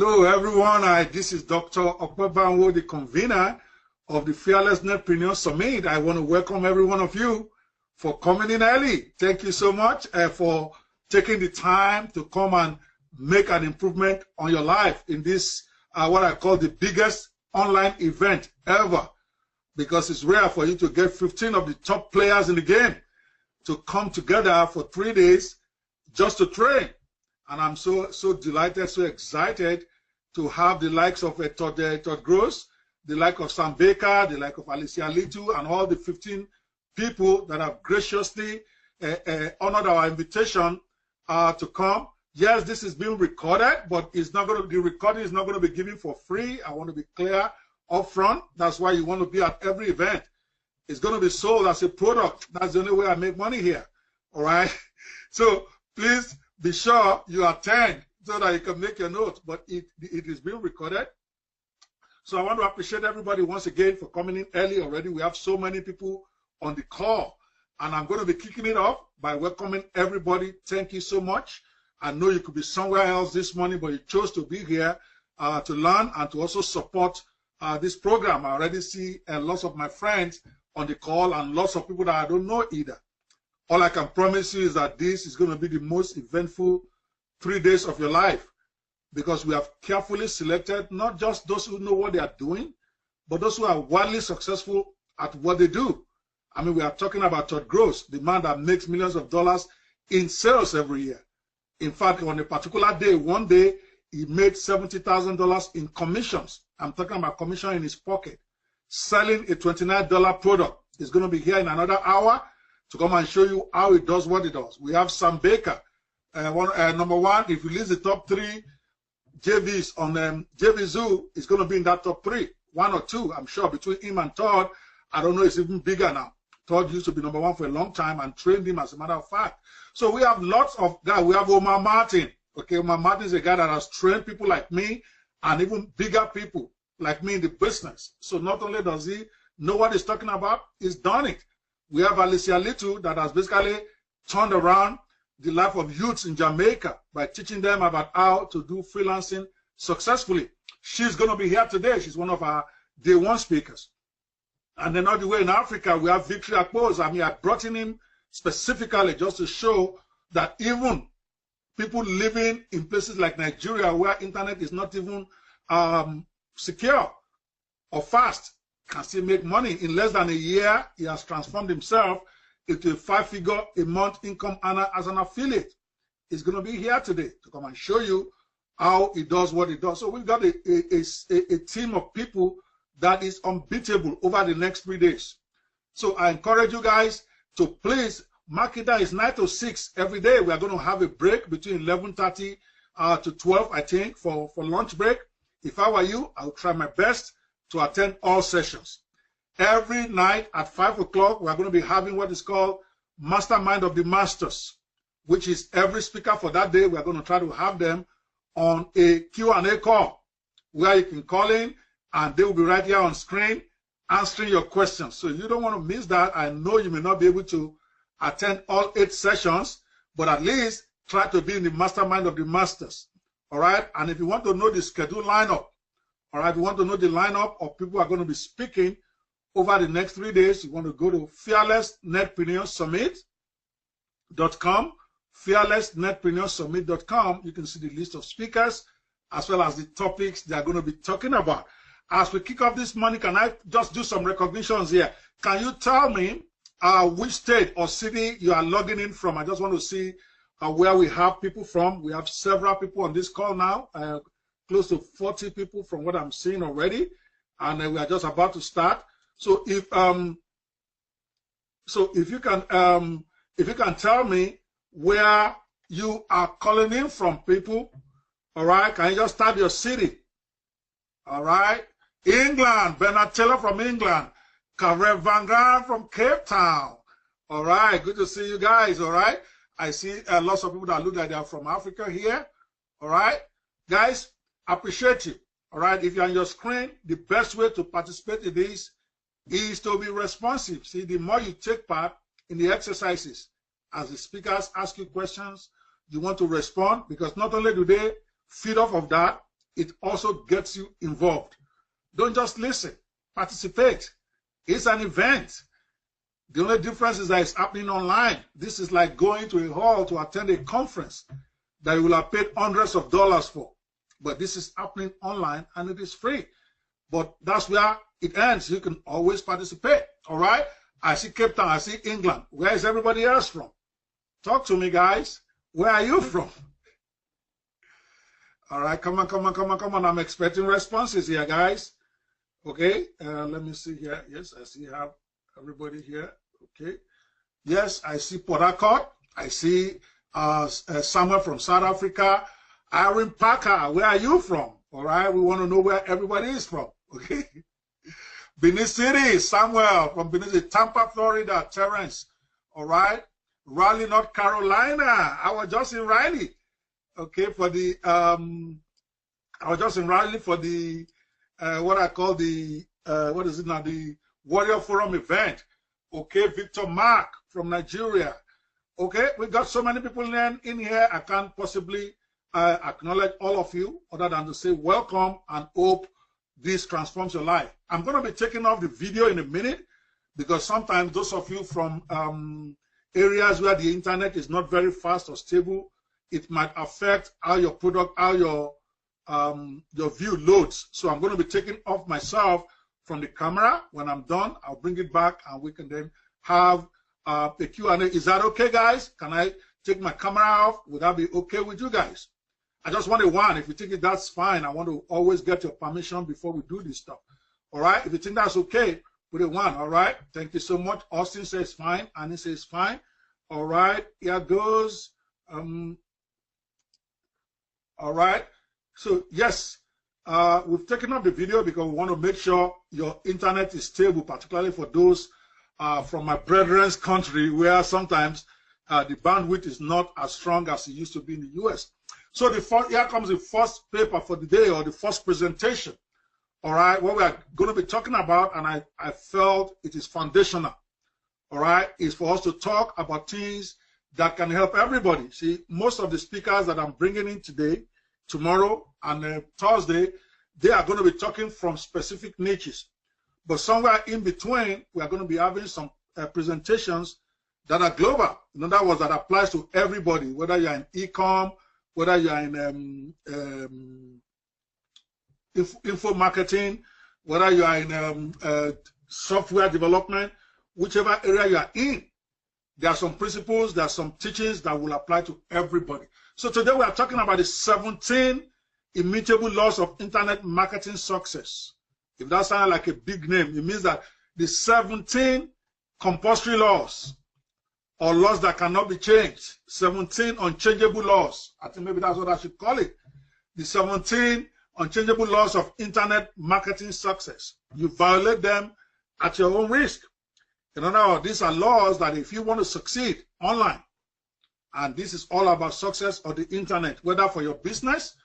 Hello everyone, this is Dr. Okwebanwo, the convener of the Fearless Netpreneur Summit. I want to welcome every one of you for coming in early. Thank you so much for taking the time to come and make an improvement on your life in this, what I call the biggest online event ever, because it's rare for you to get 15 of the top players in the game to come together for 3 days just to train. And I'm so delighted, so excited to have the likes of Todd Gross, the like of Sam Baker, the like of Alicia Litu, and all the 15 people that have graciously honored our invitation to come. Yes, this is being recorded, but it's not going to be, the recording is not going to be given for free. I want to be clear up front. That's why you want to be at every event. It's going to be sold as a product. That's the only way I make money here. All right. So please be sure you attend so that you can make your notes, but it is being recorded. So I want to appreciate everybody once again for coming in early already. We have so many people on the call, and I'm going to be kicking it off by welcoming everybody. Thank you so much. I know you could be somewhere else this morning, but you chose to be here to learn and to also support this program. I already see lots of my friends on the call and lots of people that I don't know either. All I can promise you is that this is going to be the most eventful 3 days of your life, because we have carefully selected not just those who know what they are doing, but those who are wildly successful at what they do. I mean, we are talking about Todd Gross, the man that makes millions of dollars in sales every year. In fact, on a particular day, one day, he made $70,000 in commissions. I'm talking about commission in his pocket, selling a $29 product. He's going to be here in another hour to come and show you how it does what it does. We have Sam Baker. Number one, if you list the top 3 JVs on JV Zoo, it's going to be in that top 3. 1 or 2, I'm sure, between him and Todd. I don't know, it's even bigger now. Todd used to be number 1 for a long time and trained him, as a matter of fact. So we have lots of guys. We have Omar Martin. Okay, Omar Martin is a guy that has trained people like me and even bigger people like me in the business. So not only does he know what he's talking about, he's done it. We have Alicia Litu that has basically turned around the life of youths in Jamaica by teaching them about how to do freelancing successfully. She's going to be here today. She's one of our day 1 speakers. And then all the way in Africa, we have Victory Akpos. I mean, I brought in him specifically just to show that even people living in places like Nigeria, where internet is not even secure or fast, can still make money. In less than a year, he has transformed himself into a 5-figure a month income earner as an affiliate. He's going to be here today to come and show you how he does what he does. So we've got a team of people that is unbeatable over the next 3 days. So I encourage you guys to please mark it down. It's 9 to 6 every day. We are going to have a break between 11:30 to 12, I think, for lunch break. If I were you, I would try my best to attend all sessions. Every night at 5 o'clock, we are going to be having what is called Mastermind of the Masters, which is every speaker for that day. We are going to try to have them on a Q&A call where you can call in and they will be right here on screen answering your questions. So you don't want to miss that. I know you may not be able to attend all 8 sessions, but at least try to be in the Mastermind of the Masters. All right. And if you want to know the schedule lineup, all right, if you want to know the lineup of people who are going to be speaking over the next 3 days, you want to go to fearlessnetpreneursummit.com, fearlessnetpreneursummit.com. You can see the list of speakers as well as the topics they are going to be talking about. As we kick off this morning, can I just do some recognitions here? Can you tell me which state or city you are logging in from? I just want to see where we have people from. We have several people on this call now, close to 40 people from what I'm seeing already, and we are just about to start. So if you can tell me where you are calling in from, people, all right? Can you just type your city? All right, England, Bernard Taylor from England, Karen Van Gran from Cape Town. All right, good to see you guys. All right, I see lots of people that look like they are from Africa here. All right, guys, appreciate you. All right, if you're on your screen, the best way to participate in this is to be responsive. See, the more you take part in the exercises, as the speakers ask you questions, you want to respond, because not only do they feed off of that, it also gets you involved. Don't just listen, participate. It's an event. The only difference is that it's happening online. This is like going to a hall to attend a conference that you will have paid hundreds of dollars for. But this is happening online and it is free. But that's where it ends. You can always participate. All right? I see Cape Town. I see England. Where is everybody else from? Talk to me, guys. Where are you from? All right. Come on, come on, come on, come on. I'm expecting responses here, guys. Okay. Let me see here. Yes, I see have everybody here. Okay. Yes, I see Port Harcourt. I see Samuel from South Africa. Aaron Parker, where are you from? All right. We want to know where everybody is from. Okay. Benin City, Samuel from Benin City. Tampa, Florida, Terrence. All right. Raleigh, North Carolina. I was just in Raleigh. Okay, for the I was just in Raleigh for the what I call the what is it now, the Warrior Forum event. Okay, Victor Mark from Nigeria. Okay, we got so many people in here. I can't possibly acknowledge all of you other than to say welcome and hope this transforms your life. I'm going to be taking off the video in a minute because sometimes those of you from areas where the internet is not very fast or stable, it might affect how your product, how your view loads. So I'm going to be taking off myself from the camera. When I'm done, I'll bring it back and we can then have a Q&A. Is that okay, guys? Can I take my camera off? Would that be okay with you guys? I just want a one. If you think that's fine, I want to always get your permission before we do this stuff. All right? If you think that's okay, put a one. All right? Thank you so much. Austin says fine. Annie says fine. All right. Here goes. All right. So, yes, we've taken up the video because we want to make sure your internet is stable, particularly for those from my brethren's country where sometimes the bandwidth is not as strong as it used to be in the US. So here comes the first paper for the day, or the first presentation. All right, what we are going to be talking about, and I felt it is foundational. All right, is for us to talk about things that can help everybody. See, most of the speakers that I'm bringing in today, tomorrow, and Thursday, they are going to be talking from specific niches. But somewhere in between, we are going to be having some presentations that are global. In other words, that applies to everybody, whether you're in e-com, whether you're in info marketing, whether you are in software development, whichever area you are in, there are some principles, there are some teachings that will apply to everybody. So today we are talking about the 17 immutable laws of internet marketing success. If that sounds like a big name, it means that the 17 compulsory laws, or laws that cannot be changed, 17 unchangeable laws. I think maybe that's what I should call it. The 17 unchangeable laws of internet marketing success. You violate them at your own risk. In other words, these are laws that if you want to succeed online, and this is all about success of the internet, whether for your business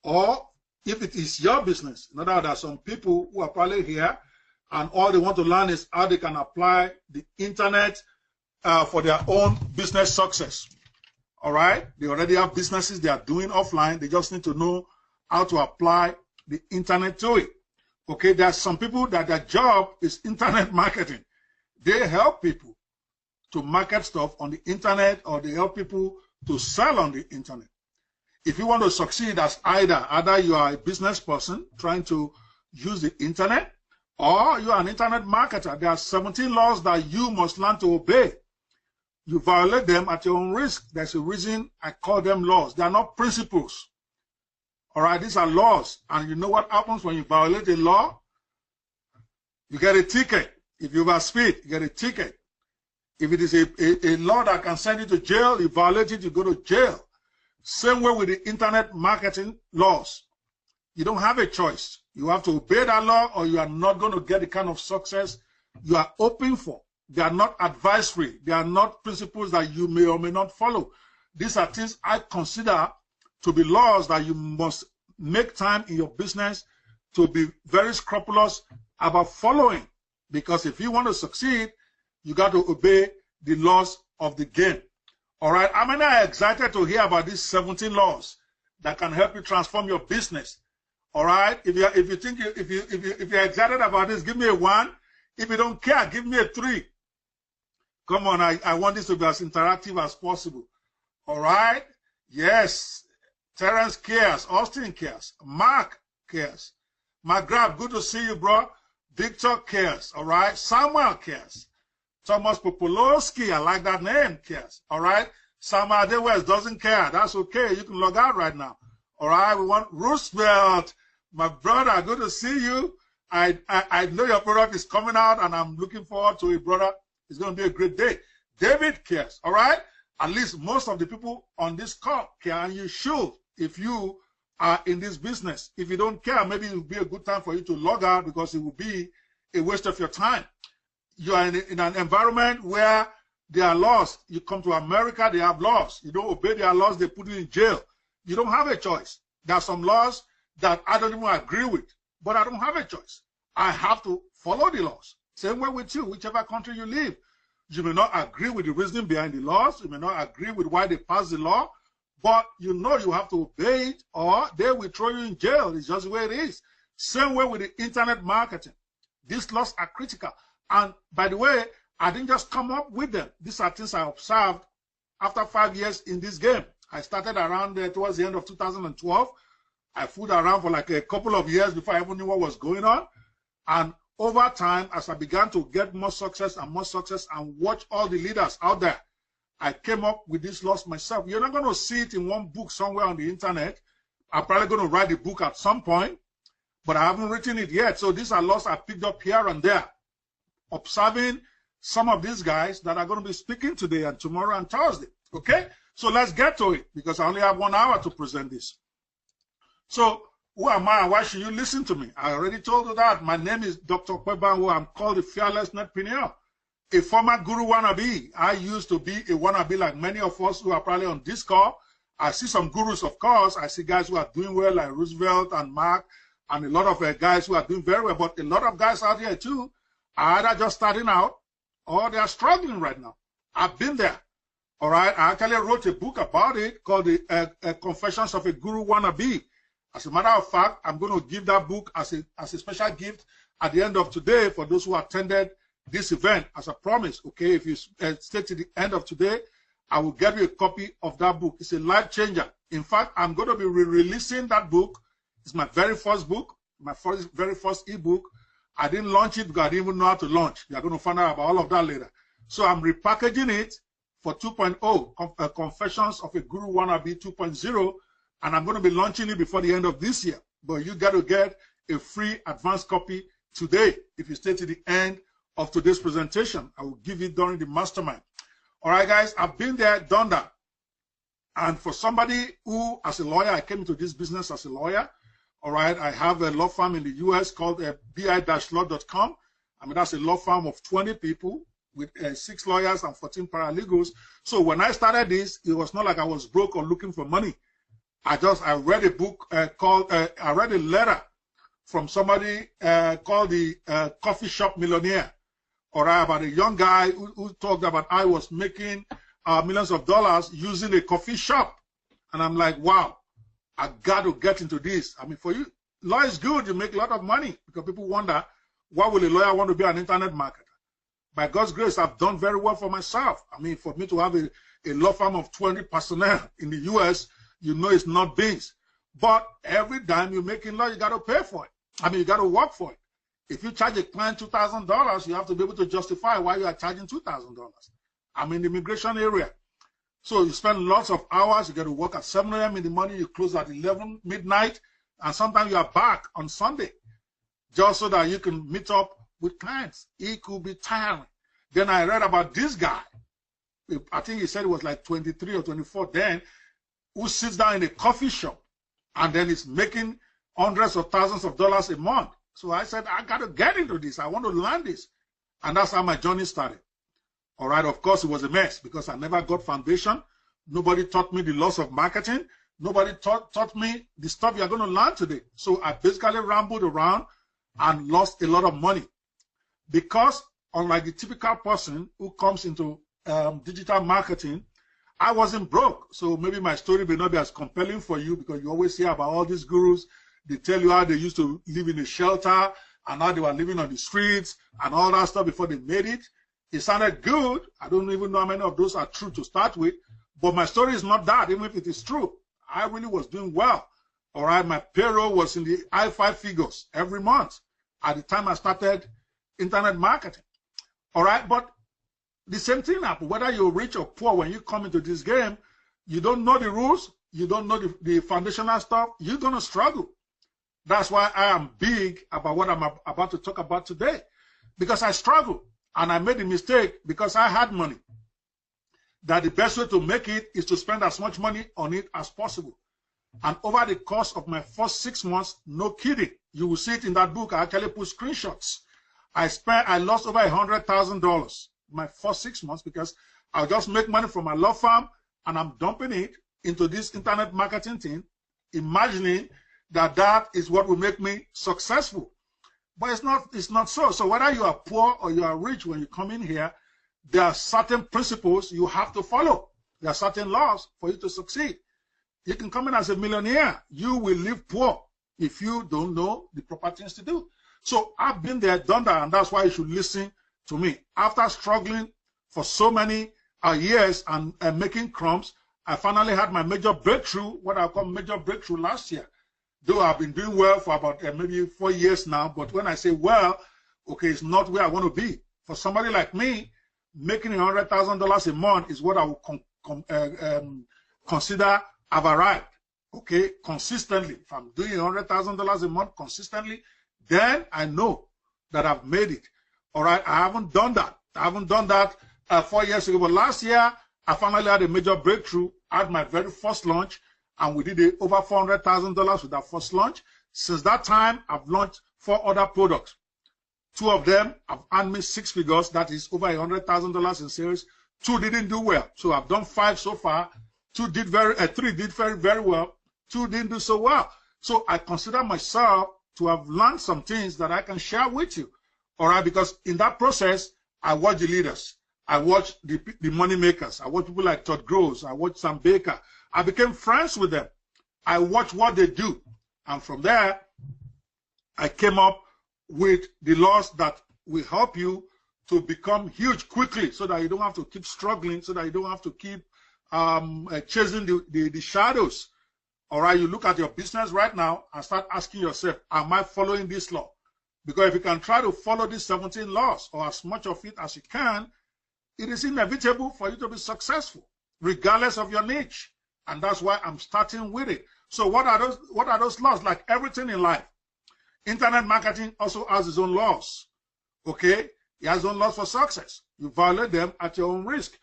or if it is your business. In other words, there are some people who are probably here and all they want to learn is how they can apply the internet for their own business success. All right? They already have businesses they are doing offline. They just need to know how to apply the internet to it. Okay? There are some people that their job is internet marketing. They help people to market stuff on the internet, or they help people to sell on the internet. If you want to succeed as either you are a business person trying to use the internet, or you are an internet marketer, there are 17 laws that you must learn to obey. You violate them at your own risk. There's a reason I call them laws. They are not principles. All right, these are laws. And you know what happens when you violate a law? You get a ticket. If you overspeed, you get a ticket. If it is a law that can send you to jail, you violate it, you go to jail. Same way with the internet marketing laws. You don't have a choice. You have to obey that law, or you are not going to get the kind of success you are hoping for. They are not advisory. They are not principles that you may or may not follow. These are things I consider to be laws that you must make time in your business to be very scrupulous about following. Because if you want to succeed, you got to obey the laws of the game. All right. How many are excited to hear about these 17 laws that can help you transform your business? All right. If you think if you're excited about this, give me a 1. If you don't care, give me a 3. Come on, I want this to be as interactive as possible. All right. Yes. Terrence cares. Austin cares. Mark cares. McGrath, good to see you, bro. Victor cares. All right. Samuel cares. Thomas Popolowski, I like that name, cares. All right. Samuel Adewes doesn't care. That's okay. You can log out right now. All right. We want Roosevelt, my brother. Good to see you. I know your product is coming out, and I'm looking forward to it, brother. It's going to be a great day. David cares. All right. At least most of the people on this call care, and you should if you are in this business. If you don't care, maybe it will be a good time for you to log out because it will be a waste of your time. You are in an environment where there are laws. You come to America, they have laws. You don't obey their laws, they put you in jail. You don't have a choice. There are some laws that I don't even agree with, but I don't have a choice. I have to follow the laws. Same way with you, whichever country you live. You may not agree with the reasoning behind the laws. You may not agree with why they passed the law, but you know you have to obey it or they will throw you in jail. It's just the way it is. Same way with the internet marketing. These laws are critical. And by the way, I didn't just come up with them. These are things I observed after 5 years in this game. I started around towards the end of 2012. I fooled around for like a couple of years before I even knew what was going on. And over time, as I began to get more success and watch all the leaders out there, I came up with this laws myself. You're not going to see it in one book somewhere on the internet. I'm probably going to write the book at some point, but I haven't written it yet. So these are laws I picked up here and there, observing some of these guys that are going to be speaking today and tomorrow and Thursday. Okay? So let's get to it because I only have 1 hour to present this. So who am I and why should you listen to me? I already told you that. My name is Dr. Okwebanwo. I'm called the Fearless Netpreneur, a former guru wannabe. I used to be a wannabe like many of us who are probably on this call. I see some gurus, of course. I see guys who are doing well like Roosevelt and Mark and a lot of guys who are doing very well. But a lot of guys out here too are either just starting out or they are struggling right now. I've been there. All right. I actually wrote a book about it called the Confessions of a Guru Wannabe. As a matter of fact, I'm going to give that book as a special gift at the end of today for those who attended this event as a promise. Okay, if you stay to the end of today, I will get you a copy of that book. It's a life changer. In fact, I'm going to be re-releasing that book. It's my very first book, my very first ebook. I didn't launch it because I didn't even know how to launch. You're going to find out about all of that later. So I'm repackaging it for 2.0, Confessions of a Guru Wannabe 2.0. And I'm going to be launching it before the end of this year. But you got to get a free advanced copy today. If you stay to the end of today's presentation, I will give it during the mastermind. All right, guys, I've been there, done that. And for somebody who, as a lawyer, I came into this business as a lawyer. All right, I have a law firm in the US called bi-law.com. I mean, that's a law firm of 20 people with 6 lawyers and 14 paralegals. So when I started this, it was not like I was broke or looking for money. I read a book I read a letter from somebody called the Coffee Shop Millionaire, or about a young guy who talked about I was making millions of dollars using a coffee shop. And I'm like, wow, I got to get into this. I mean, for you, law is good. You make a lot of money because people wonder, why will a lawyer want to be an internet marketer? By God's grace, I've done very well for myself. I mean, for me to have a law firm of 20 personnel in the US, you know it's not beans. But every time you make in law, you got to pay for it. I mean, you got to work for it. If you charge a client $2,000, you have to be able to justify why you are charging $2,000. I'm in the immigration area. So you spend lots of hours. You got to work at 7 a.m. in the morning. You close at 11 midnight. And sometimes you are back on Sunday just so that you can meet up with clients. It could be tiring. Then I read about this guy. I think he said it was like 23 or 24 then, who sits down in a coffee shop and then is making hundreds of thousands of dollars a month. So I said, I got to get into this. I want to learn this. And that's how my journey started. All right. Of course, it was a mess because I never got foundation. Nobody taught me the laws of marketing. Nobody taught me the stuff you're going to learn today. So I basically rambled around and lost a lot of money because unlike the typical person who comes into digital marketing, I wasn't broke. So maybe my story may not be as compelling for you because you always hear about all these gurus. They tell you how they used to live in a shelter and how they were living on the streets and all that stuff before they made it. It sounded good. I don't even know how many of those are true to start with. But my story is not that, even if it is true. I really was doing well. All right, my payroll was in the high five figures every month at the time I started internet marketing. All right, but the same thing happens. Whether you're rich or poor, when you come into this game, you don't know the rules, you don't know the foundational stuff, you're going to struggle. That's why I am big about what I'm about to talk about today. Because I struggled and I made a mistake because I had money. That the best way to make it is to spend as much money on it as possible. And over the course of my first 6 months, no kidding, you will see it in that book. I actually put screenshots. I lost over $100,000 my first 6 months because I'll just make money from my law firm and I'm dumping it into this internet marketing thing, imagining that that is what will make me successful. But it's not so. So whether you are poor or you are rich, when you come in here, there are certain principles you have to follow. There are certain laws for you to succeed. You can come in as a millionaire. You will live poor if you don't know the proper things to do. So I've been there, done that, and that's why you should listen to me. After struggling for so many years and making crumbs, I finally had my major breakthrough, what I call major breakthrough last year. Though I've been doing well for about maybe 4 years now, but when I say well, okay, it's not where I want to be. For somebody like me, making $100,000 a month is what I would consider I've arrived. Okay, consistently. If I'm doing $100,000 a month consistently, then I know that I've made it. All right, I haven't done that. I haven't done that 4 years ago, but last year I finally had a major breakthrough. I had my very first launch, and we did over $400,000 with that first launch. Since that time, I've launched 4 other products. 2 of them have earned me 6 figures. That is over $100,000 in sales. 2 didn't do well, so I've done 5 so far. 3 did very well. 2 didn't do so well. So I consider myself to have learned some things that I can share with you. All right, because in that process, I watch the leaders. I watch the money makers. I watch people like Todd Groves. I watch Sam Baker. I became friends with them. I watch what they do. And from there, I came up with the laws that will help you to become huge quickly so that you don't have to keep struggling, so that you don't have to keep chasing the shadows. All right, you look at your business right now and start asking yourself, am I following this law? Because if you can try to follow these 17 laws or as much of it as you can, it is inevitable for you to be successful, regardless of your niche. And that's why I'm starting with it. So what are those laws? Like everything in life, internet marketing also has its own laws. Okay? It has its own laws for success. You violate them at your own risk.